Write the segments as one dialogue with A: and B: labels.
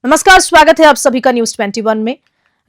A: नमस्कार, स्वागत है आप सभी का न्यूज 21 में।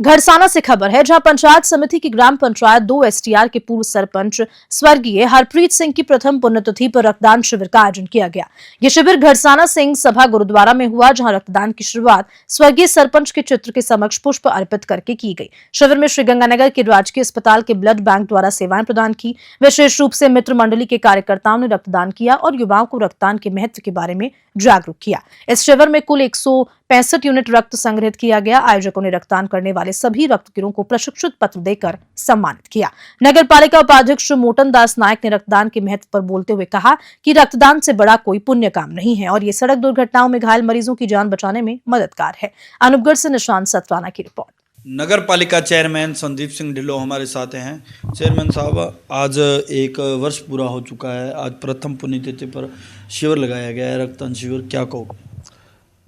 A: घड़साना से खबर है, जहां पंचायत समिति की ग्राम पंचायत 2 एसटीआर के पूर्व सरपंच स्वर्गीय हरप्रीत सिंह की प्रथम पुण्यतिथि पर रक्तदान शिविर का आयोजन किया गया। यह शिविर घड़साना सिंह सभा गुरुद्वारा में हुआ, जहां रक्तदान की शुरुआत स्वर्गीय सरपंच के चित्र के समक्ष पुष्प अर्पित करके की गई। शिविर में श्रीगंगानगर के राजकीय अस्पताल के ब्लड बैंक द्वारा सेवाएं प्रदान की। विशेष रूप से मित्र मंडली के कार्यकर्ताओं ने रक्तदान किया और युवाओं को रक्तदान के महत्व के बारे में जागरूक किया। इस शिविर में कुल 165 यूनिट रक्त संग्रहित किया गया। आयोजकों ने रक्तदान करने वाले सभी रक्तदाताओं को प्रशिक्षित पत्र देकर सम्मानित किया। नगर पालिका उपाध्यक्ष मोटन दास नायक ने रक्तदान के महत्व पर बोलते हुए कहा कि रक्तदान से बड़ा कोई पुण्य काम नहीं है और ये सड़क दुर्घटनाओं में घायल मरीजों की जान बचाने में मददगार है। अनूपगढ़ से निशांत सतराना की रिपोर्ट।
B: नगर पालिका चेयरमैन संदीप सिंह ढिल्लो हमारे साथ हैं। चेयरमैन साहब, आज एक वर्ष पूरा हो चुका है। आज प्रथम पुण्यतिथि पर शिविर लगाया गया है, रक्तदान शिविर, क्या कहो?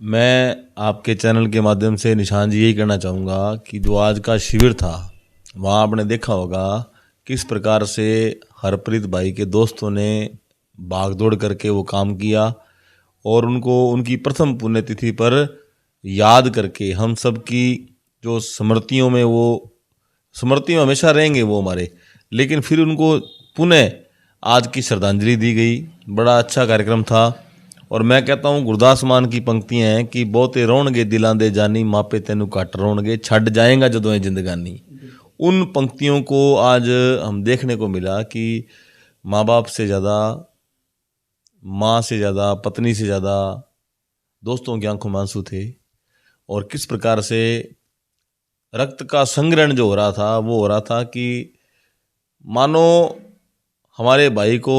C: मैं आपके चैनल के माध्यम से निशान जी यही कहना चाहूँगा कि जो आज का शिविर था वहाँ आपने देखा होगा किस प्रकार से हरप्रीत भाई के दोस्तों ने भाग दौड़ करके वो काम किया और उनको उनकी प्रथम पुण्यतिथि पर याद करके हम सब की जो स्मृतियों में हमेशा रहेंगे वो हमारे, लेकिन फिर उनको पुनः आज की श्रद्धांजलि दी गई। बड़ा अच्छा कार्यक्रम था और मैं कहता हूँ गुरदास मान की पंक्तियाँ हैं कि बहुते रोणगे दिलां दे जानी, मापे तेनू घट रोणगे, छड़ जाएगा जदों जिंदगानी। उन पंक्तियों को आज हम देखने को मिला कि माँ बाप से ज़्यादा, माँ से ज़्यादा, पत्नी से ज़्यादा दोस्तों की आंखों में आंसू थे और किस प्रकार से रक्त का संग्रहण जो हो रहा था वो हो रहा था कि मानो हमारे भाई को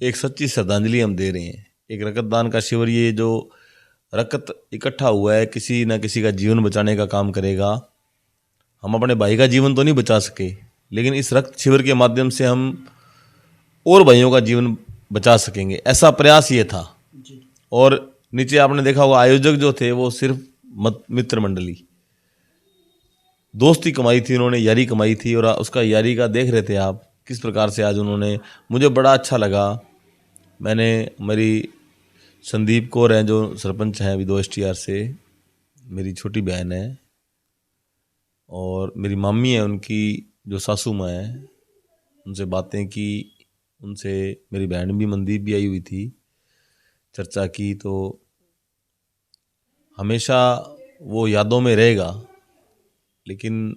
C: एक सच्ची श्रद्धांजलि हम दे रहे हैं। एक रक्तदान का शिविर, ये जो रक्त इकट्ठा हुआ है किसी न किसी का जीवन बचाने का काम करेगा। हम अपने भाई का जीवन तो नहीं बचा सके, लेकिन इस रक्त शिविर के माध्यम से हम और भाइयों का जीवन बचा सकेंगे, ऐसा प्रयास ये था। और नीचे आपने देखा होगा आयोजक जो थे वो सिर्फ मित्र मंडली, दोस्ती कमाई थी उन्होंने, यारी कमाई थी और उसका यारी का देख रहे थे आप किस प्रकार से आज उन्होंने, मुझे बड़ा अच्छा लगा। मैंने मेरी संदीप कौर हैं जो सरपंच हैं अभी 2 एसटीआर से, मेरी छोटी बहन है और मेरी मम्मी है, उनकी जो सासू माँ है, उनसे बातें की, उनसे मेरी बहन भी मनदीप भी आई हुई थी, चर्चा की। तो हमेशा वो यादों में रहेगा, लेकिन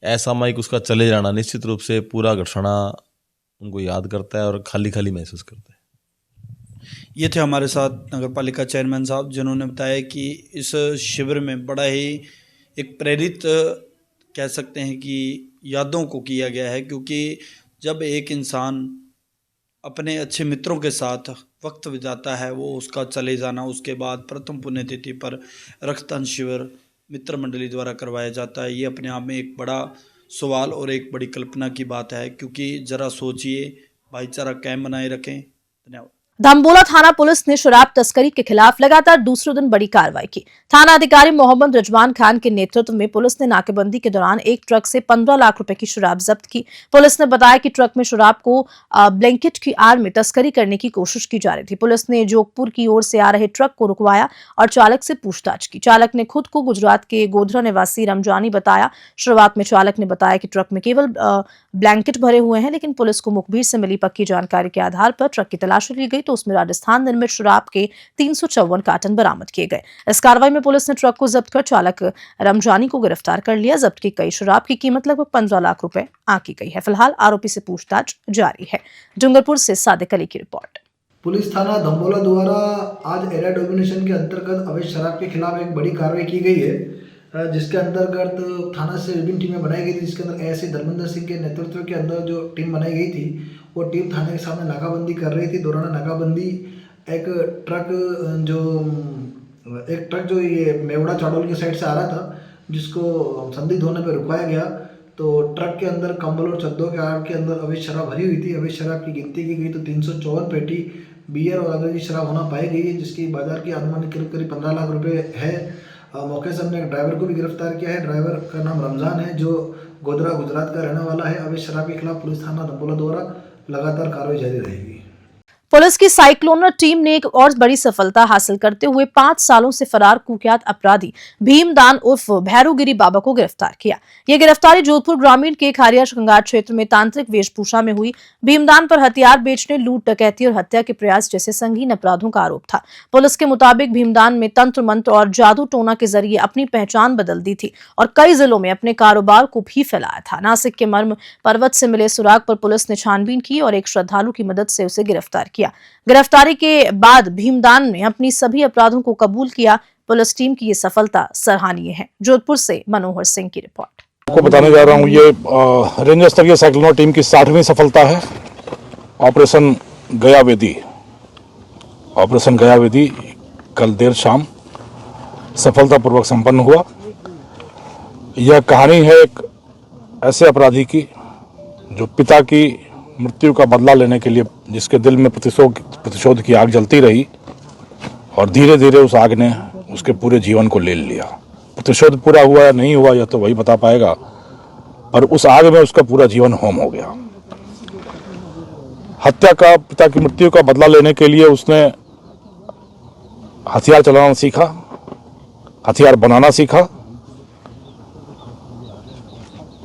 C: असामयिक उसका चले जाना निश्चित रूप से पूरा घटना उनको याद करता है और खाली खाली महसूस करता है।
B: ये थे हमारे साथ नगर पालिका चेयरमैन साहब, जिन्होंने बताया कि इस शिविर में बड़ा ही एक प्रेरित कह सकते हैं कि यादों को किया गया है, क्योंकि जब एक इंसान अपने अच्छे मित्रों के साथ वक्त बिताता है, वो उसका चले जाना, उसके बाद प्रथम पुण्यतिथि पर रक्तदान शिविर मित्र मंडली द्वारा करवाया जाता है, ये अपने आप में एक बड़ा सवाल और एक बड़ी कल्पना की बात है। क्योंकि जरा सोचिए, भाईचारा कायम बनाए रखें। धन्यवाद।
A: दमबोला थाना पुलिस ने शराब तस्करी के खिलाफ लगातार दूसरे दिन बड़ी कार्रवाई की। थाना अधिकारी मोहम्मद रिजवान खान के नेतृत्व में पुलिस ने नाकेबंदी के दौरान एक ट्रक से 15 लाख रुपए की शराब जब्त की। पुलिस ने बताया कि ट्रक में शराब को ब्लैंकेट की आड़ में तस्करी करने की कोशिश की जा रही थी। पुलिस ने जोगपुर की ओर से आ रहे ट्रक को रुकवाया और चालक से पूछताछ की। चालक ने खुद को गुजरात के गोधरा निवासी रमजानी बताया। शुरुआत में चालक ने बताया कि ट्रक में केवल ब्लैंकेट भरे हुए हैं, लेकिन पुलिस को मुखबिर से मिली पक्की जानकारी के आधार पर ट्रक की तलाशी ली गई तो उसमें राजस्थान निर्मित शराब के 354 कार्टन बरामद किए गए। इस कार्रवाई में पुलिस ने ट्रक को जब्त कर चालक रमजानी को गिरफ्तार कर लिया। जब्त की गई शराब की कीमत लगभग 15 लाख रुपए आंकी गई है। फिलहाल आरोपी से पूछताछ जारी है। डूंगरपुर से सादिक अली की रिपोर्ट।
D: पुलिस थाना दमबोला द्वारा आज एरिया डोमिनेशन के अंतर्गत अवैध शराब के खिलाफ एक बड़ी कार्रवाई की गई है, जिसके अंतर्गत थाना से विभिन्न टीमें बनाई गई थी, जिसके अंदर एएसआई धर्मेंद्र सिंह के नेतृत्व के अंदर जो टीम बनाई गई थी वो टीम थाने के सामने नाकाबंदी कर रही थी। दौरान नाकाबंदी एक ट्रक जो ये मेवड़ा चाडोल की साइड से आ रहा था, जिसको संदिग्ध होने पर रुकवाया गया। तो ट्रक के अंदर कंबल और चद्दों के आड़ के अंदर अवैध शराब भरी हुई थी। अवैध शराब की गिनती की गई तो 354 पेटी बियर और अंग्रेजी शराब होना पाई गई है, जिसकी बाजार की अनुमानित कीमत करीब 15 लाख रुपए है। मौके से हमने एक ड्राइवर को भी गिरफ्तार किया है। ड्राइवर का नाम रमजान है, जो गोधरा गुजरात का रहने वाला है। अवैध शराब के खिलाफ पुलिस थाना दमबोला द्वारा लगातार कार्रवाई जारी रहेगी।
A: पुलिस की साइक्लोनर टीम ने एक और बड़ी सफलता हासिल करते हुए 5 सालों से फरार कुख्यात अपराधी भीमदान उर्फ भैरोगिरी बाबा को गिरफ्तार किया। यह गिरफ्तारी जोधपुर ग्रामीण के खारिया श्रृंगार क्षेत्र में तांत्रिक वेशभूषा में हुई। भीमदान पर हथियार बेचने, लूट, डकैती और हत्या के प्रयास जैसे संगीन अपराधों का आरोप था। पुलिस के मुताबिक भीमदान में तंत्र मंत्र और जादू टोना के जरिए अपनी पहचान बदल दी थी और कई जिलों में अपने कारोबार को भी फैलाया था। नासिक के मर्म पर्वत से मिले सुराग पर पुलिस ने छानबीन की और एक श्रद्धालु की मदद से उसे गिरफ्तार किया। गिरफ्तारी के बाद भीमदान ने अपनी सभी अपराधों को कबूल किया। पुलिस टीम की ये सफलता सराहनीय है। जोधपुर से मनोहर सिंह की रिपोर्ट।
E: आपको बताने जा रहा हूँ, ये रेंज स्तरीय साइक्लोनर टीम की 60वीं सफलता है। ऑपरेशन गयावेदी कल देर शाम सफलतापूर्वक संपन्न हुआ। यह कहानी है एक ऐसे अपराधी की जो पिता की मृत्यु का बदला लेने के लिए, जिसके दिल में प्रतिशोध की आग जलती रही और धीरे धीरे उस आग ने उसके पूरे जीवन को ले लिया। प्रतिशोध पूरा हुआ या नहीं हुआ यह तो वही बता पाएगा, पर उस आग में उसका पूरा जीवन होम हो गया। पिता की मृत्यु का बदला लेने के लिए उसने हथियार चलाना सीखा, हथियार बनाना सीखा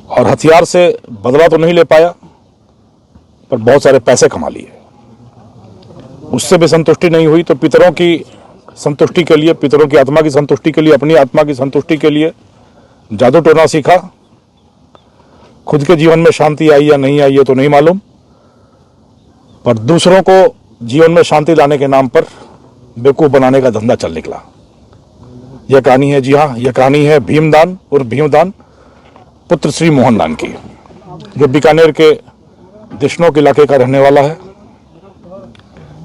E: और हथियार से बदला तो नहीं ले पाया पर बहुत सारे पैसे कमा लिए। उससे भी संतुष्टि नहीं हुई तो पितरों की संतुष्टि के लिए, पितरों की आत्मा की संतुष्टि के लिए, अपनी आत्मा की संतुष्टि के लिए जादू टोना सीखा। खुद के जीवन में शांति आई या नहीं आई ये तो नहीं मालूम, पर दूसरों को जीवन में शांति लाने के नाम पर बेवकूफ बनाने का धंधा चल निकला। यह कहानी है, जी हाँ, यह कहानी है भीमदान और भीमदान पुत्र श्री मोहनदान की, जो बीकानेर के देशनोक इलाके का रहने वाला है।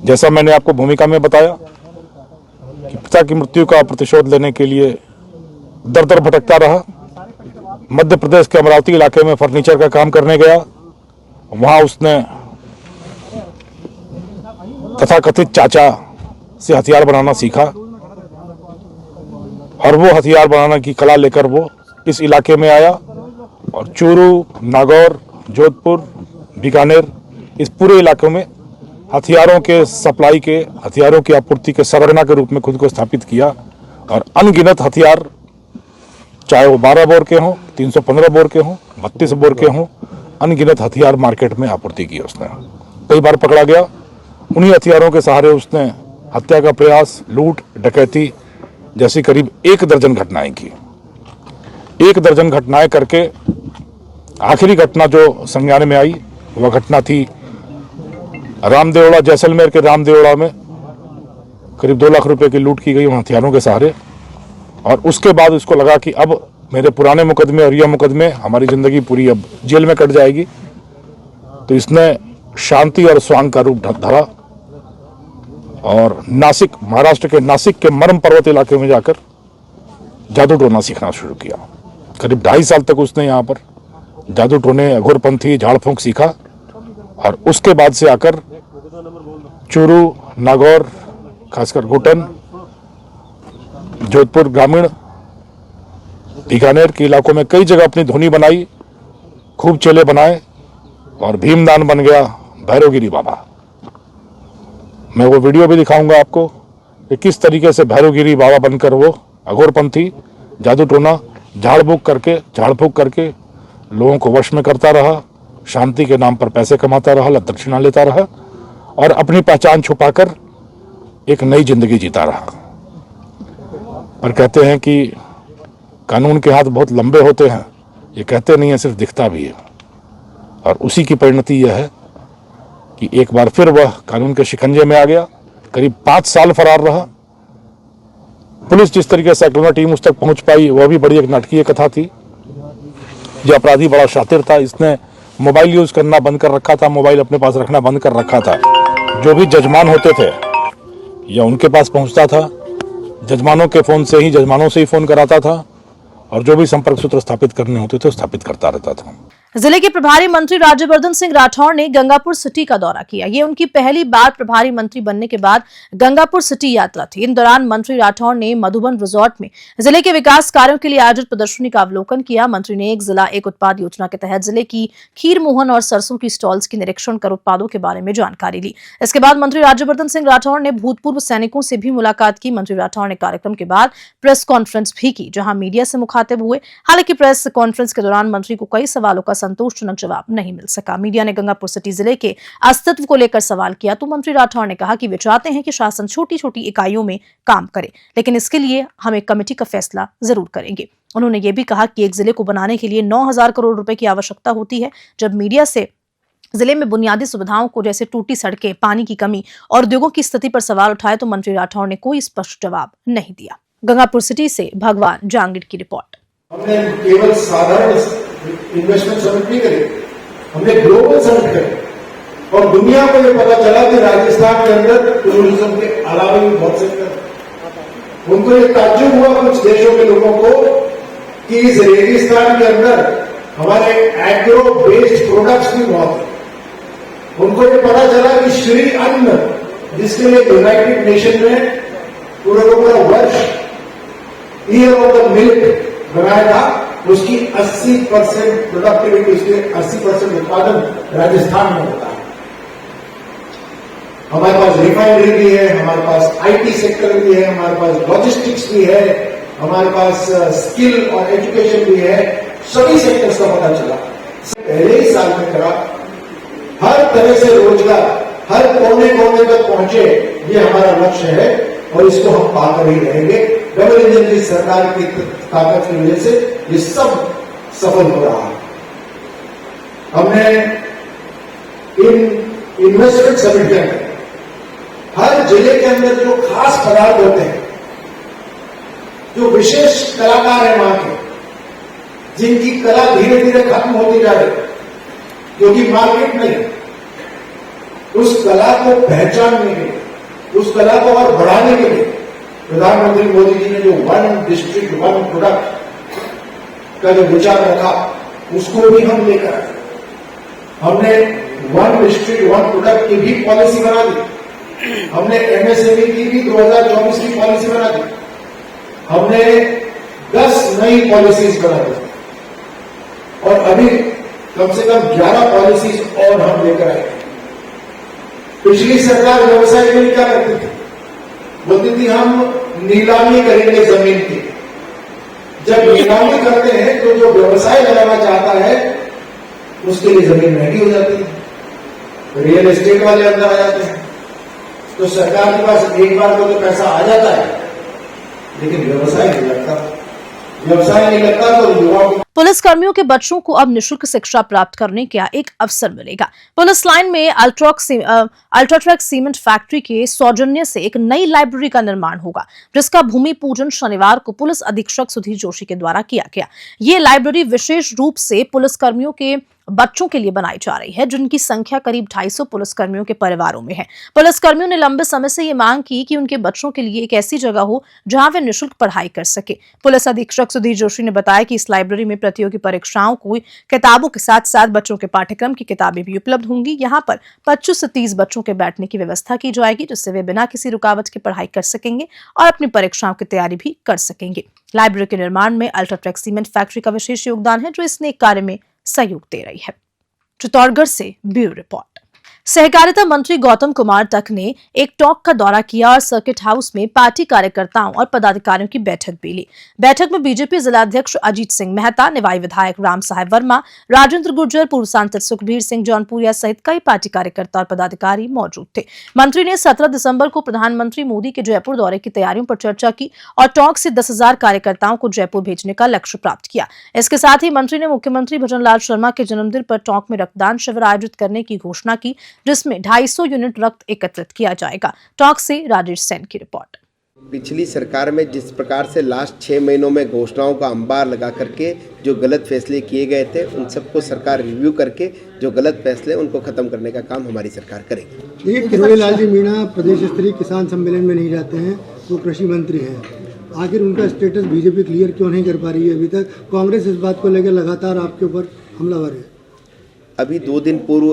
E: जैसा मैंने आपको भूमिका में बताया कि पिता की मृत्यु का प्रतिशोध लेने के लिए दर दर भटकता रहा। मध्य प्रदेश के अमरावती इलाके में फर्नीचर का काम करने गया। वहां उसने तथाकथित चाचा से हथियार बनाना सीखा और वो हथियार बनाने की कला लेकर वो इस इलाके में आया और चूरू, नागौर, जोधपुर, बीकानेर, इस पूरे इलाकों में हथियारों के सप्लाई के, हथियारों की आपूर्ति के सरगना के रूप में खुद को स्थापित किया और अनगिनत हथियार, चाहे वो 12 बोर के हों, 315 बोर के हों, 32 बोर के हों, अनगिनत हथियार मार्केट में आपूर्ति की उसने। कई बार पकड़ा गया। उन्हीं हथियारों के सहारे उसने हत्या का प्रयास, लूट, डकैती जैसी करीब 1 दर्जन घटनाएं की। 1 दर्जन घटनाएं करके आखिरी घटना जो संज्ञान में आई वह घटना थी रामदेवड़ा, जैसलमेर के रामदेवड़ा में करीब 2 लाख रुपए की लूट की गई उन हथियारों के सहारे। और उसके बाद उसको लगा कि अब मेरे पुराने मुकदमे और यह मुकदमे, हमारी जिंदगी पूरी अब जेल में कट जाएगी। तो इसने शांति और स्वांग का रूप धरा और नासिक, महाराष्ट्र के नासिक के मर्म पर्वत इलाके में जाकर जादू टोना सीखना शुरू किया। करीब 2.5 साल तक उसने यहाँ पर जादू टोने, अघोरपंथी, झाड़ फूंक सीखा और उसके बाद से आकर चूरू, नागौर, खासकर घुटन, जोधपुर ग्रामीण, बीकानेर के इलाकों में कई जगह अपनी धुनी बनाई, खूब चेले बनाए और भीमदान बन गया भैरोगिरी बाबा। मैं वो वीडियो भी दिखाऊंगा आपको कि किस तरीके से भैरोगिरी बाबा बनकर वो अघोरपंथी, जादू टोना, झाड़ फूंक करके लोगों को वश में करता रहा, शांति के नाम पर पैसे कमाता रहा, दक्षिणा लेता रहा और अपनी पहचान छुपाकर एक नई जिंदगी जीता रहा। पर कहते हैं कि कानून के हाथ बहुत लंबे होते हैं, ये कहते नहीं है, सिर्फ दिखता भी है। और उसी की परिणति यह है कि एक बार फिर वह कानून के शिकंजे में आ गया। करीब 5 साल फरार रहा। पुलिस जिस तरीके से साइक्लोनर टीम उस तक पहुंच पाई वह भी बड़ी एक नाटकीय कथा थी। जो अपराधी बड़ा शातिर था, इसने मोबाइल यूज करना बंद कर रखा था, मोबाइल अपने पास रखना बंद कर रखा था। जो भी जजमान होते थे या उनके पास पहुंचता था, जजमानों के फोन से ही, जजमानों से ही फोन कराता था और जो भी संपर्क सूत्र स्थापित करने होते थे स्थापित करता रहता था।
A: जिले के प्रभारी मंत्री राज्यवर्धन सिंह राठौर ने गंगापुर सिटी का दौरा किया। ये उनकी पहली बार प्रभारी मंत्री बनने के बाद गंगापुर सिटी यात्रा थी। इन दौरान मंत्री राठौर ने मधुबन रिजॉर्ट में जिले के विकास कार्यों के लिए आयोजित प्रदर्शनी का अवलोकन किया। मंत्री ने एक जिला एक उत्पाद योजना के तहत जिले की खीर मोहन और सरसों की स्टॉल्स की निरीक्षण कर उत्पादों के बारे में जानकारी ली। इसके बाद मंत्री राज्यवर्धन सिंह राठौर ने भूतपूर्व सैनिकों से भी मुलाकात की। मंत्री राठौर ने कार्यक्रम के बाद प्रेस कॉन्फ्रेंस भी की, जहां मीडिया से मुखातिब हुए। हालांकि प्रेस कॉन्फ्रेंस के दौरान मंत्री को कई सवालों का संतोषजनक जवाब नहीं मिल सका। मीडिया ने गंगापुर सिटी जिले के अस्तित्व को लेकर सवाल किया तो मंत्री राठौर ने कहा कि वे चाहते हैं कि शासन छोटी छोटी इकाइयों में काम करे, लेकिन इसके लिए हम एक कमेटी का फैसला जरूर करेंगे। उन्होंने ये भी कहा कि एक जिले को बनाने के लिए 9,000 करोड़ रुपए की आवश्यकता होती है। जब मीडिया से जिले में बुनियादी सुविधाओं को जैसे टूटी सड़कें, पानी की कमी और उद्योगों की स्थिति पर सवाल उठाए तो मंत्री राठौर ने कोई स्पष्ट जवाब नहीं दिया। गंगापुर सिटी से भगवान जांगीर की रिपोर्ट।
F: हमने केवल साधारण इन्वेस्टमेंट समिट नहीं करी, हमने ग्लोबल समिट करी और दुनिया को ये पता चला कि राजस्थान के अंदर टूरिज्म के अलावा भी बहुत सेक्टर। उनको ये ताज्जुब हुआ कुछ देशों के लोगों को कि इस रेगिस्तान के अंदर हमारे एग्रो बेस्ड प्रोडक्ट्स भी बहुत है। उनको ये पता चला कि श्री अन्न, जिसके लिए यूनाइटेड नेशन ने पूरा का पूरा वर्ष ईयर ऑफ द मिल्क बनाया था, उसकी 80% प्रोडक्टिविटी, उसके 80% उत्पादन राजस्थान में होता है। हमारे पास रिफाइनरी भी है, हमारे पास आईटी सेक्टर भी है, हमारे पास लॉजिस्टिक्स भी है, हमारे पास स्किल और एजुकेशन भी है। सभी सेक्टर्स का पता चला पहले ही साल में करा। हर तरह से रोजगार हर कोने कोने तक पहुंचे, ये हमारा लक्ष्य है और इसको हम पाकर ही रहेंगे। डबल इंजन की सरकार की ताकत की वजह से ये सब सफल हो रहा है। हमने इन इन्वेस्टमेंट समिट के अंदर हर जिले के अंदर जो खास पदार्थ होते हैं, जो विशेष कलाकार हैं वहां के, जिनकी कला धीरे धीरे खत्म होती जा रही, क्योंकि मार्केट नहीं, उस कला को पहचानने के लिए, उस कला को और बढ़ाने के लिए प्रधानमंत्री मोदी जी ने जो 1 डिस्ट्रिक्ट 1 प्रोडक्ट का जो विचार रखा, उसको भी हम लेकर आए। हमने 1 डिस्ट्रिक्ट 1 प्रोडक्ट की भी पॉलिसी बना दी। हमने एमएसएमई की भी 2024 की पॉलिसी बना दी। हमने 10 नई पॉलिसीज बना दी और अभी कम से कम 11 पॉलिसीज और हम लेकर आए। पिछली सरकार व्यवसाय के लिए क्या करती थी? बोलती थी हम नीलामी करेंगे जमीन की। जब नीलामी करते हैं तो जो व्यवसाय लगाना चाहता है उसके लिए जमीन महंगी हो जाती है, रियल एस्टेट वाले अंदर आ जाते हैं। तो सरकार के पास एक बार को तो पैसा आ जाता है, लेकिन व्यवसाय नहीं लगता। व्यवसाय नहीं लगता तो युवाओं को
A: पुलिस कर्मियों के बच्चों को अब निःशुल्क शिक्षा प्राप्त करने का एक अवसर मिलेगा। पुलिस लाइन में अल्ट्राट्रैक सीमेंट फैक्ट्री के सौजन्य से एक नई लाइब्रेरी का निर्माण होगा, जिसका भूमि पूजन शनिवार को पुलिस अधीक्षक सुधीर जोशी के द्वारा किया गया। ये लाइब्रेरी विशेष रूप से पुलिस कर्मियों के बच्चों के लिए बनाई जा रही है, जिनकी संख्या करीब 250 पुलिस कर्मियों के परिवारों में है। पुलिस कर्मियों ने लंबे समय से ये मांग की कि उनके बच्चों के लिए एक ऐसी जगह हो जहां वे निःशुल्क पढ़ाई कर सके। पुलिस अधीक्षक सुधीर जोशी ने बताया कि इस लाइब्रेरी में प्रतियोगी परीक्षाओं को किताबों के साथ साथ बच्चों के पाठ्यक्रम की किताबें भी उपलब्ध होंगी। यहाँ पर 25 से 30 बच्चों के बैठने की व्यवस्था की जाएगी, जिससे वे बिना किसी रुकावट के पढ़ाई कर सकेंगे और अपनी परीक्षाओं की तैयारी भी कर सकेंगे। लाइब्रेरी के निर्माण में अल्ट्राट्रैक सीमेंट फैक्ट्री का विशेष योगदान है, जो इस नेक कार्य में सहयोग दे रही है। चित्तौड़गढ़ से ब्यूरो रिपोर्ट। सहकारिता मंत्री गौतम कुमार तक ने एक टॉक का दौरा किया और सर्किट हाउस में पार्टी कार्यकर्ताओं और पदाधिकारियों की बैठक भी ली। बैठक में बीजेपी जिलाध्यक्ष अजीत सिंह मेहता, निवाई विधायक राम साहेब वर्मा, राजेंद्र गुर्जर, पूर्व सांसद सुखबीर सिंह जौनपुरिया सहित कई पार्टी कार्यकर्ता और पदाधिकारी मौजूद थे। मंत्री ने 17 दिसंबर को प्रधानमंत्री मोदी के जयपुर दौरे की तैयारियों पर चर्चा की और टॉक से 10,000 कार्यकर्ताओं को जयपुर भेजने का लक्ष्य प्राप्त किया। इसके साथ ही मंत्री ने मुख्यमंत्री भजनलाल शर्मा के जन्मदिन पर टॉक में रक्तदान शिविर आयोजित करने की घोषणा की, जिसमें 250 यूनिट रक्त एकत्रित किया जाएगा। टॉक से राजेश सेन की रिपोर्ट।
G: पिछली सरकार में जिस प्रकार से लास्ट 6 महीनों में घोषणाओं का अंबार लगा करके जो गलत फैसले किए गए थे, उन सबको सरकार रिव्यू करके जो गलत फैसले उनको खत्म करने का काम हमारी सरकार करेगी।
H: देखिए, किरोड़ी लाल जी मीणा प्रदेश स्तरीय किसान सम्मेलन में नहीं जाते हैं, वो कृषि मंत्री हैं। आखिर उनका स्टेटस बीजेपी क्लियर क्यों नहीं कर पा रही है? अभी तक कांग्रेस इस बात को लेकर लगातार आपके ऊपर हमलावर है।
G: अभी 2 दिन पूर्व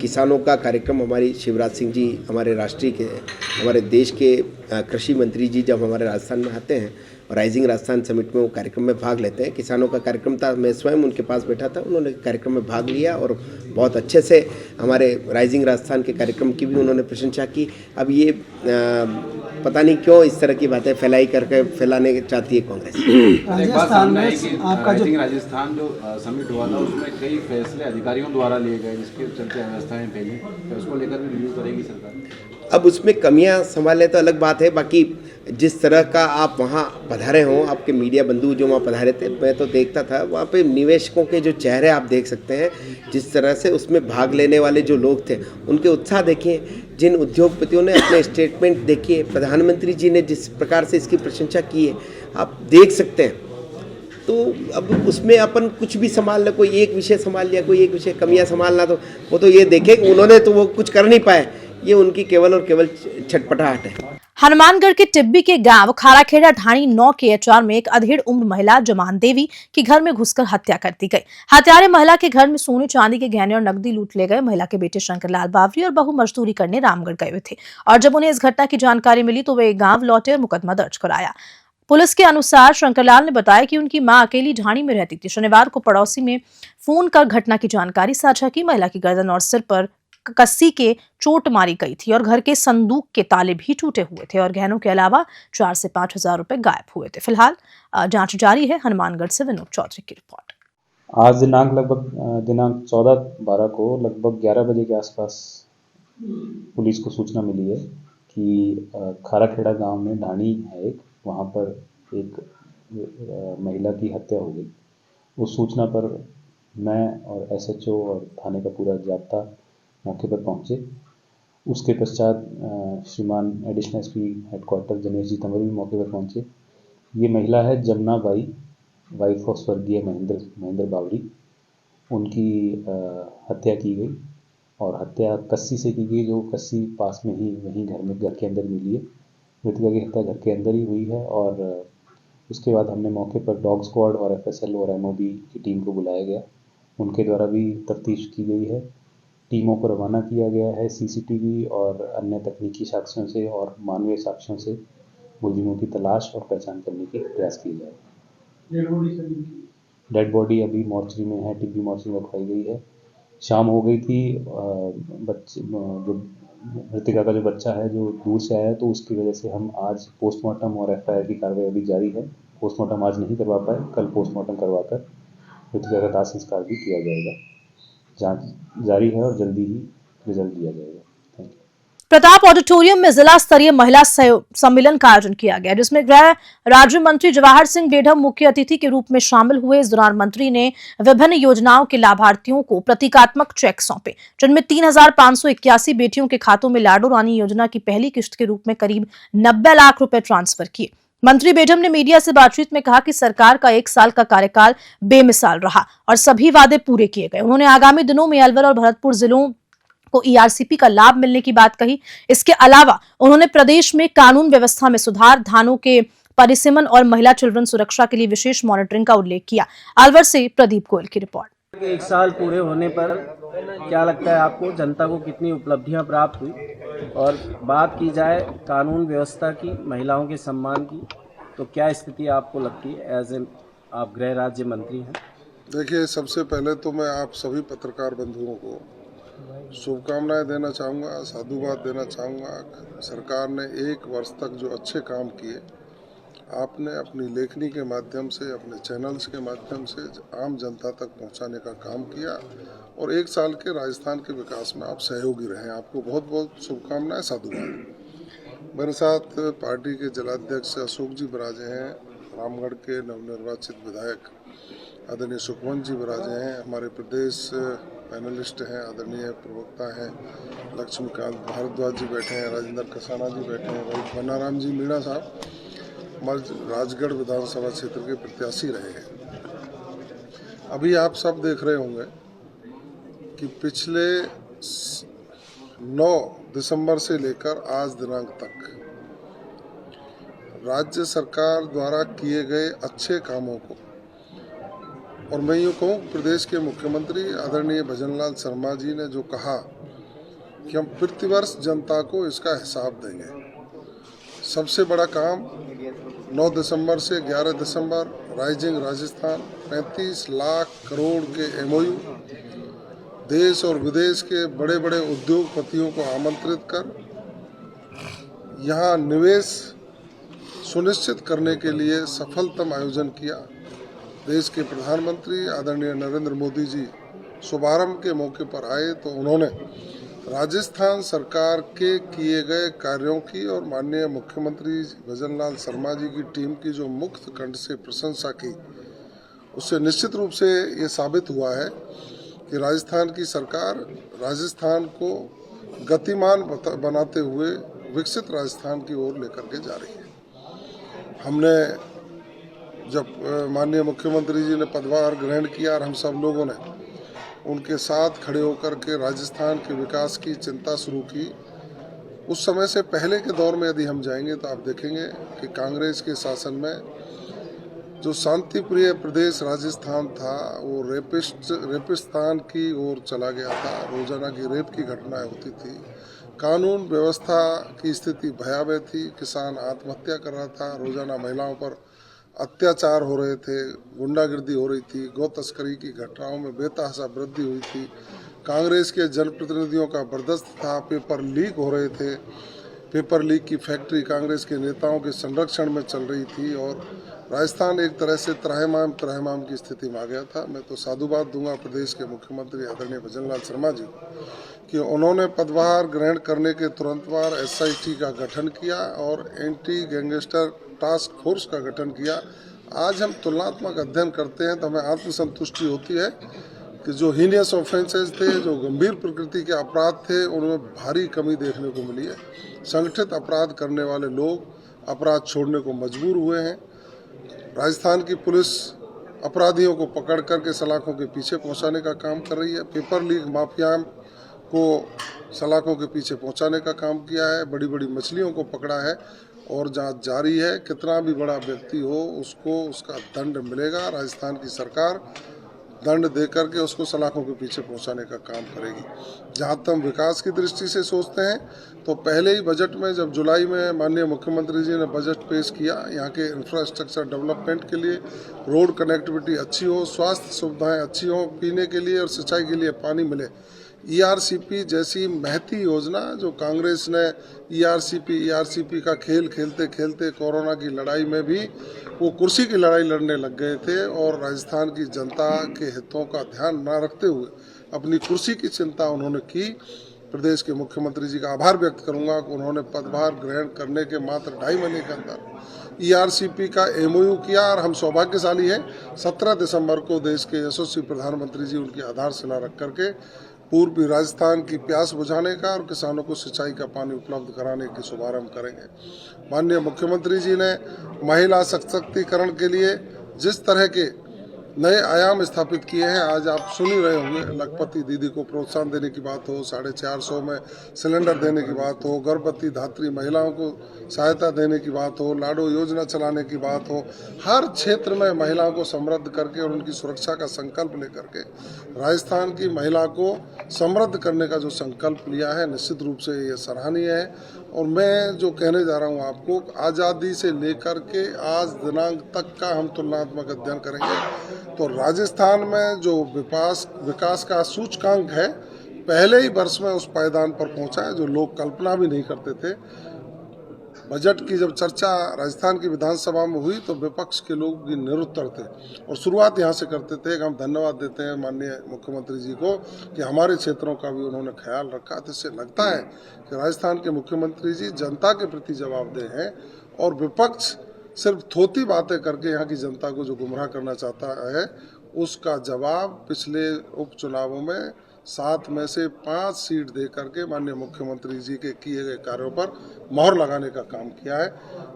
G: किसानों का कार्यक्रम हमारी शिवराज सिंह जी हमारे देश के कृषि मंत्री जी जब हमारे राजस्थान में आते हैं और राइजिंग राजस्थान समिट में वो कार्यक्रम में भाग लेते हैं। किसानों का कार्यक्रम था, मैं स्वयं उनके पास बैठा था, उन्होंने कार्यक्रम में भाग लिया और बहुत अच्छे से हमारे राइजिंग राजस्थान के कार्यक्रम की भी उन्होंने प्रशंसा की। अब ये पता नहीं क्यों इस तरह की बातें फैलाने चाहती है कांग्रेस।
I: राजस्थान में आपका राजस्थान जो समिट हुआ था उसमें कई फैसले अधिकारियों द्वारा लिए गए जिसके चलते अव्यवस्थाएं फैली, तो उसको लेकर भी रिव्यू करेगी सरकार।
G: अब उसमें कमियां संभालने तो अलग बात है, बाकी जिस तरह का आप वहाँ पधारे हों, आपके मीडिया बंधु जो वहाँ पधारे थे, मैं तो देखता था वहाँ पे निवेशकों के जो चेहरे आप देख सकते हैं, जिस तरह से उसमें भाग लेने वाले जो लोग थे उनके उत्साह देखिए, जिन उद्योगपतियों ने अपने स्टेटमेंट देखिए, प्रधानमंत्री जी ने जिस प्रकार से इसकी प्रशंसा की है आप देख सकते हैं। तो अब उसमें अपन कुछ भी संभाल ले, कोई एक विषय संभाल लिया, कोई एक विषय कमियां संभालना, तो वो तो ये देखें उन्होंने तो वो कुछ कर नहीं पाए, ये उनकी केवल और केवल छटपटाहट है।
A: हनुमानगढ़ के टिब्बी के गांव खाराखेड़ा ढाणी 9 के एचआर में एक अधेड़ उम्र महिला जमान देवी की घर में घुसकर हत्या कर दी गई। हत्यारे महिला के घर में सोने चांदी के गहने और नकदी लूट ले गए। महिला के बेटे शंकरलाल बावरी और बहू मजदूरी करने रामगढ़ गए हुए थे और जब उन्हें इस घटना की जानकारी मिली तो वे गांव लौटे और मुकदमा दर्ज कराया। पुलिस के अनुसार शंकरलाल ने बताया कि उनकी मां अकेली ढाणी में रहती थी। शनिवार को पड़ोसी में फोन कर घटना की जानकारी साझा की। महिला की गर्दन और सिर पर कस्सी के चोट मारी गई थी और घर के संदूक के ताले भी टूटे हुए थे और गहनों के अलावा 4 से 5 हजार रुपए गायब हुए थे। फिलहाल जांच जारी है। हनुमानगढ़ से विनोद चौधरी की रिपोर्ट।
J: आज दिनांक 14/12 को लगभग 11 बजे के आसपास पुलिस को सूचना मिली है कि खाराखेड़ा गांव में ढाणी है एक, वहां पर एक महिला की हत्या हो गई। उस सूचना पर मैं और एसएचओ और थाने का पूरा जाब्ता मौके पर पहुंचे। उसके पश्चात श्रीमान additional SP headquarter Dinesh ji Tanwar भी मौके पर पहुंचे। ये महिला है जमुना बाई, वाइफ ऑफ स्वर्गीय महेंद्र बावरी। उनकी हत्या की गई और हत्या कस्सी से की गई, जो कस्सी पास में ही वहीं घर के अंदर मिली है। मृतका की हत्या घर के अंदर ही हुई है और उसके बाद हमने मौके पर डॉग स्क्वाड और एफएसएल और एमओबी की टीम को बुलाया गया। उनके द्वारा भी तफ्तीश की गई है। टीमों को रवाना किया गया है। सीसीटीवी और अन्य तकनीकी साक्ष्यों से और मानवीय साक्ष्यों से मुलजिमों की तलाश और पहचान करने की प्रयास किया जाए। डेड बॉडी अभी मॉर्चरी में है, टिब्बी मॉर्चरी में रखवाई गई है। शाम हो गई थी, जो मृतिका का जो बच्चा है जो दूर से आया, तो उसकी वजह से हम आज पोस्टमार्टम और एफआईआर की कार्रवाई अभी जारी है। पोस्टमार्टम आज नहीं करवा पाए, कल पोस्टमार्टम करवाकर मृतिका का दाह संस्कार भी किया जाएगा। जांच जारी है और जल्दी ही रिजल्ट दिया जाएगा। Thank you.
A: प्रताप ऑडिटोरियम में जिला स्तरीय महिला सम्मेलन का आयोजन किया गया, जिसमें गृह राज्य मंत्री जवाहर सिंह बेढम मुख्य अतिथि के रूप में शामिल हुए। इस दौरान मंत्री ने विभिन्न योजनाओं के लाभार्थियों को प्रतीकात्मक चेक सौंपे, जिनमें 3,581 बेटियों के खातों में लाडो रानी योजना की पहली किस्त के रूप में करीब 90 लाख रुपए ट्रांसफर किए। मंत्री बेढम ने मीडिया से बातचीत में कहा कि सरकार का 1 साल का कार्यकाल बेमिसाल रहा और सभी वादे पूरे किए गए। उन्होंने आगामी दिनों में अलवर और भरतपुर जिलों को ईआरसीपी का लाभ मिलने की बात कही। इसके अलावा उन्होंने प्रदेश में कानून व्यवस्था में सुधार, धानों के परिसीमन और महिला चिल्ड्रन सुरक्षा के लिए विशेष मॉनिटरिंग का उल्लेख किया। अलवर से प्रदीप गोयल की रिपोर्ट।
K: 1 साल पूरे होने पर क्या लगता है आपको, जनता को कितनी उपलब्धियां प्राप्त हुई? और बात की जाए कानून व्यवस्था की, महिलाओं के सम्मान की, तो क्या स्थिति आपको लगती है एज एन आप गृह राज्य मंत्री हैं?
L: देखिए, सबसे पहले तो मैं आप सभी पत्रकार बंधुओं को शुभकामनाएं देना चाहूँगा, साधुवाद देना चाहूँगा। सरकार ने 1 वर्ष तक जो अच्छे काम किए, आपने अपनी लेखनी के माध्यम से, अपने चैनल्स के माध्यम से आम जनता तक पहुंचाने का काम किया और 1 साल के राजस्थान के विकास में आप सहयोगी रहे। आपको बहुत बहुत शुभकामनाएं, साधुवाद। मेरे साथ पार्टी के जिलाध्यक्ष अशोक जी विराजे हैं, रामगढ़ के नवनिर्वाचित विधायक आदरणीय सुखवंत जी विराजे हैं, हमारे प्रदेश पैनलिस्ट हैं, आदरणीय प्रवक्ता हैं लक्ष्मीकांत भारद्वाज जी बैठे हैं, राजेंद्र कसाना जी बैठे हैं, भाई बनाराम जी मीणा साहब हमारे राजगढ़ विधानसभा क्षेत्र के प्रत्याशी रहे हैं। अभी आप सब देख रहे होंगे कि पिछले 9 दिसंबर से लेकर आज दिनांक तक राज्य सरकार द्वारा किए गए अच्छे कामों को और मैं यूँ कहूँ प्रदेश के मुख्यमंत्री आदरणीय भजनलाल शर्मा जी ने जो कहा कि हम प्रतिवर्ष जनता को इसका हिसाब देंगे। सबसे बड़ा काम 9 दिसंबर से 11 दिसंबर राइजिंग राजस्थान 35 लाख करोड़ के MOU देश और विदेश के बड़े बड़े उद्योगपतियों को आमंत्रित कर यहाँ निवेश सुनिश्चित करने के लिए सफलतम आयोजन किया। देश के प्रधानमंत्री आदरणीय नरेंद्र मोदी जी शुभारंभ के मौके पर आए तो उन्होंने राजस्थान सरकार के किए गए कार्यों की और माननीय मुख्यमंत्री भजनलाल शर्मा जी की टीम की जो मुक्त कंठ से प्रशंसा की, उससे निश्चित रूप से ये साबित हुआ है कि राजस्थान की सरकार राजस्थान को गतिमान बनाते हुए विकसित राजस्थान की ओर लेकर के जा रही है। हमने जब माननीय मुख्यमंत्री जी ने पदभार ग्रहण किया और हम सब लोगों ने उनके साथ खड़े होकर के राजस्थान के विकास की चिंता शुरू की, उस समय से पहले के दौर में यदि हम जाएंगे तो आप देखेंगे कि कांग्रेस के शासन में जो शांति प्रिय प्रदेश राजस्थान था वो रेपिस्तान की ओर चला गया था। रोजाना की रेप की घटनाएं होती थी, कानून व्यवस्था की स्थिति भयावह थी, किसान आत्महत्या कर रहा था, रोजाना महिलाओं पर अत्याचार हो रहे थे, गुंडागिर्दी हो रही थी, गौ तस्करी की घटनाओं में बेतहाशा वृद्धि हुई थी, कांग्रेस के जनप्रतिनिधियों का बर्दाश्त था, पेपर लीक हो रहे थे, पेपर लीक की फैक्ट्री कांग्रेस के नेताओं के संरक्षण में चल रही थी और राजस्थान एक तरह से त्राहिमाम की स्थिति में आ गया था। मैं तो साधुवाद दूंगा प्रदेश के मुख्यमंत्री आदरणीय भजनलाल शर्मा जी कि उन्होंने पदभार ग्रहण करने के तुरंत बाद SIT का गठन किया और एंटी गैंगस्टर टास्क फोर्स का गठन किया। आज हम तुलनात्मक अध्ययन करते हैं तो हमें आत्मसंतुष्टि होती है कि जो हीनियस ऑफेंसेस थे, जो गंभीर प्रकृति के अपराध थे, उनमें भारी कमी देखने को मिली है। संगठित अपराध करने वाले लोग अपराध छोड़ने को मजबूर हुए हैं। राजस्थान की पुलिस अपराधियों को पकड़ करके सलाखों के पीछे पहुंचाने का काम कर रही है। पेपर लीक माफिया को सलाखों के पीछे पहुंचाने का काम किया है, बड़ी बड़ी मछलियों को पकड़ा है और जांच जारी है। कितना भी बड़ा व्यक्ति हो उसको उसका दंड मिलेगा। राजस्थान की सरकार दंड दे करके उसको सलाखों के पीछे पहुंचाने का काम करेगी। जहां तक विकास की दृष्टि से सोचते हैं तो पहले ही बजट में जब जुलाई में माननीय मुख्यमंत्री जी ने बजट पेश किया, यहाँ के इंफ्रास्ट्रक्चर डेवलपमेंट के लिए, रोड कनेक्टिविटी अच्छी हो, स्वास्थ्य सुविधाएं अच्छी हो, पीने के लिए और सिंचाई के लिए पानी मिले, ERCP जैसी महती योजना जो कांग्रेस ने ERCP का खेल खेलते खेलते कोरोना की लड़ाई में भी वो कुर्सी की लड़ाई लड़ने लग गए थे और राजस्थान की जनता के हितों का ध्यान न रखते हुए अपनी कुर्सी की चिंता उन्होंने की। प्रदेश के मुख्यमंत्री जी का आभार व्यक्त करूंगा कि उन्होंने पदभार ग्रहण करने के मात्र 2.5 महीने के अंदर ERCP का MOU किया और हम सौभाग्यशाली हैं 17 दिसंबर को देश के यशस्वी प्रधानमंत्री जी उनकी आधारशिला रख करके पूर्वी राजस्थान की प्यास बुझाने का और किसानों को सिंचाई का पानी उपलब्ध कराने की शुभारंभ करेंगे। माननीय मुख्यमंत्री जी ने महिला सशक्तिकरण के लिए जिस तरह के नए आयाम स्थापित किए हैं, आज आप सुन ही रहे होंगे, लखपति दीदी को प्रोत्साहन देने की बात हो, 450 में सिलेंडर देने की बात हो, गर्भवती धात्री महिलाओं को सहायता देने की बात हो, लाडो योजना चलाने की बात हो, हर क्षेत्र में महिलाओं को समृद्ध करके और उनकी सुरक्षा का संकल्प लेकर के राजस्थान की महिला को समृद्ध करने का जो संकल्प लिया है, निश्चित रूप से ये सराहनीय है। और मैं जो कहने जा रहा हूँ आपको, आज़ादी से लेकर के आज दिनांक तक का हम तुलनात्मक अध्ययन करेंगे तो राजस्थान में जो विकास का सूचकांक है पहले ही वर्ष में उस पायदान पर पहुंचा है जो लोग कल्पना भी नहीं करते थे। बजट की जब चर्चा राजस्थान की विधानसभा में हुई तो विपक्ष के लोग भी निरुत्तर थे और शुरुआत यहाँ से करते थे कि हम धन्यवाद देते हैं माननीय मुख्यमंत्री जी को कि हमारे क्षेत्रों का भी उन्होंने ख्याल रखा। तो इससे लगता है कि राजस्थान के मुख्यमंत्री जी जनता के प्रति जवाबदेह हैं और विपक्ष सिर्फ थोती बातें करके यहाँ की जनता को जो गुमराह करना चाहता है उसका जवाब पिछले उपचुनावों में 7 में से 5 सीट दे करके माननीय मुख्यमंत्री जी के किए गए कार्यों पर मोहर लगाने का काम किया है।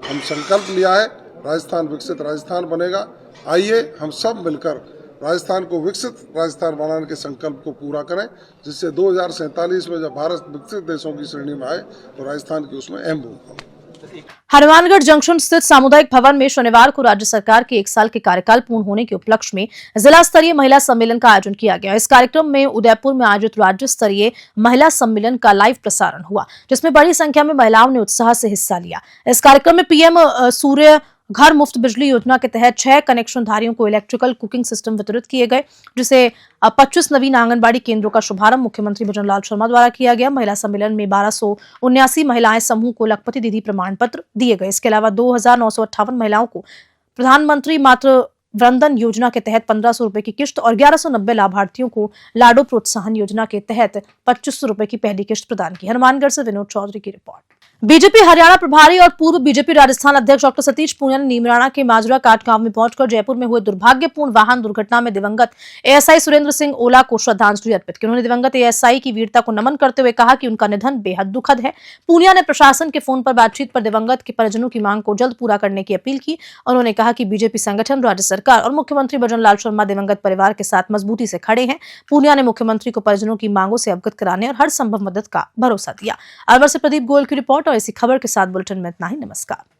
L: हम संकल्प लिया है राजस्थान विकसित राजस्थान बनेगा। आइए हम सब मिलकर राजस्थान को विकसित राजस्थान बनाने के संकल्प को पूरा करें, जिससे 2047 में जब भारत विकसित देशों की श्रेणी में आए तो राजस्थान की उसमें अहम भूमिका हो।
A: हनुमानगढ़ जंक्शन स्थित सामुदायिक भवन में शनिवार को राज्य सरकार के 1 साल के कार्यकाल पूर्ण होने के उपलक्ष्य में जिला स्तरीय महिला सम्मेलन का आयोजन किया गया। इस कार्यक्रम में उदयपुर में आयोजित राज्य स्तरीय महिला सम्मेलन का लाइव प्रसारण हुआ, जिसमें बड़ी संख्या में महिलाओं ने उत्साह से हिस्सा लिया। इस कार्यक्रम में पीएम सूर्य घर मुफ्त बिजली योजना के तहत 6 कनेक्शन धारियों को इलेक्ट्रिकल कुकिंग सिस्टम वितरित किए गए, जिसे 25 नवीन आंगनबाड़ी केंद्रों का शुभारंभ मुख्यमंत्री भजनलाल शर्मा द्वारा किया गया। महिला सम्मेलन में 1279 महिलाएं समूह को लखपति दीदी प्रमाण पत्र दिए गए। इसके अलावा 2958 महिलाओं को प्रधानमंत्री मातृ वंदन योजना के तहत 1500 रुपए की किश्त और 1190 लाभार्थियों को लाडो प्रोत्साहन योजना के तहत 2500 रुपए की पहली किश्त प्रदान की। हनुमानगढ़ से विनोद चौधरी की रिपोर्ट। बीजेपी हरियाणा प्रभारी और पूर्व बीजेपी राजस्थान अध्यक्ष डॉक्टर सतीश पूनिया ने नीमराणा के माजरा काट गांव में पहुंचकर जयपुर में हुए दुर्भाग्यपूर्ण वाहन दुर्घटना में दिवंगत एएसआई सुरेंद्र सिंह ओला को श्रद्धांजलि अर्पित की। उन्होंने दिवंगत एएसआई की वीरता को नमन करते हुए कहा कि उनका निधन बेहद दुखद है। पूनिया ने प्रशासन के फोन पर बातचीत पर दिवंगत के परिजनों की मांग को जल्द पूरा करने की अपील की। उन्होंने कहा कि बीजेपी संगठन, राज्य सरकार और मुख्यमंत्री भजनलाल शर्मा दिवंगत परिवार के साथ मजबूती से खड़े हैं। पूनिया ने मुख्यमंत्री को परिजनों की मांगों से अवगत कराने और हर संभव मदद का भरोसा दिया। अलवर से प्रदीप गोयल की रिपोर्ट और इसी खबर के साथ बुलेटिन में इतना ही। नमस्कार।